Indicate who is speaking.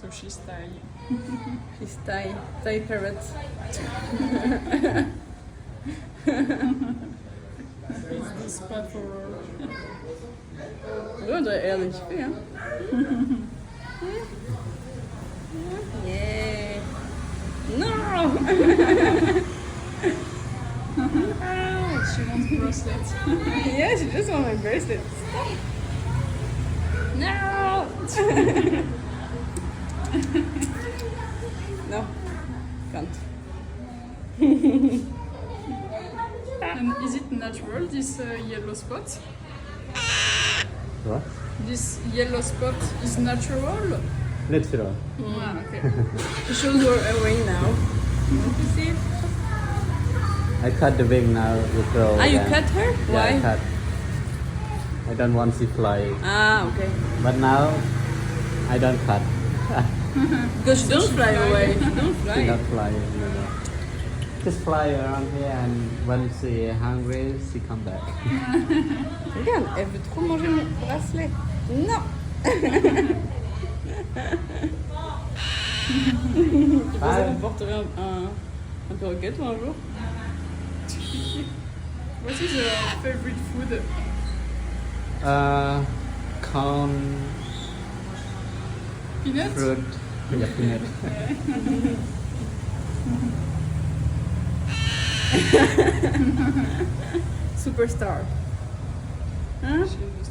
Speaker 1: So she's Thai.
Speaker 2: She's Thai parrot.
Speaker 1: It's the spot for her.
Speaker 2: Ja, dat is eerlijk veel, hè? Yeah. No!
Speaker 1: She wants bracelet.
Speaker 2: Yeah, she just wants my bracelet. No! No, can't.
Speaker 1: And is it natural, this yellow spot?
Speaker 3: What?
Speaker 1: This yellow spot is natural?
Speaker 3: Natural.
Speaker 1: Ah, okay.
Speaker 2: She shows her a wing now. You want to see it?
Speaker 3: I cut the wing now with girl.
Speaker 2: Ah, you
Speaker 3: again.
Speaker 2: cut her?
Speaker 3: Yeah,
Speaker 2: Why?
Speaker 3: I cut. I don't want she fly.
Speaker 2: Ah, okay.
Speaker 3: But now I don't cut.
Speaker 2: Because she don't fly away. She don't
Speaker 3: She
Speaker 2: fly.
Speaker 3: not fly anymore. Just fly around here and when she hungry, she come back.
Speaker 2: Regarde, elle veut trop manger mon bracelet. Non! Tu pensais qu'on porterait un perroquet toi un jour?
Speaker 1: What is your favorite food?
Speaker 3: Corn,
Speaker 1: Peanut?
Speaker 3: fruit, yeah, peanut.
Speaker 2: Superstar. Huh?
Speaker 1: She was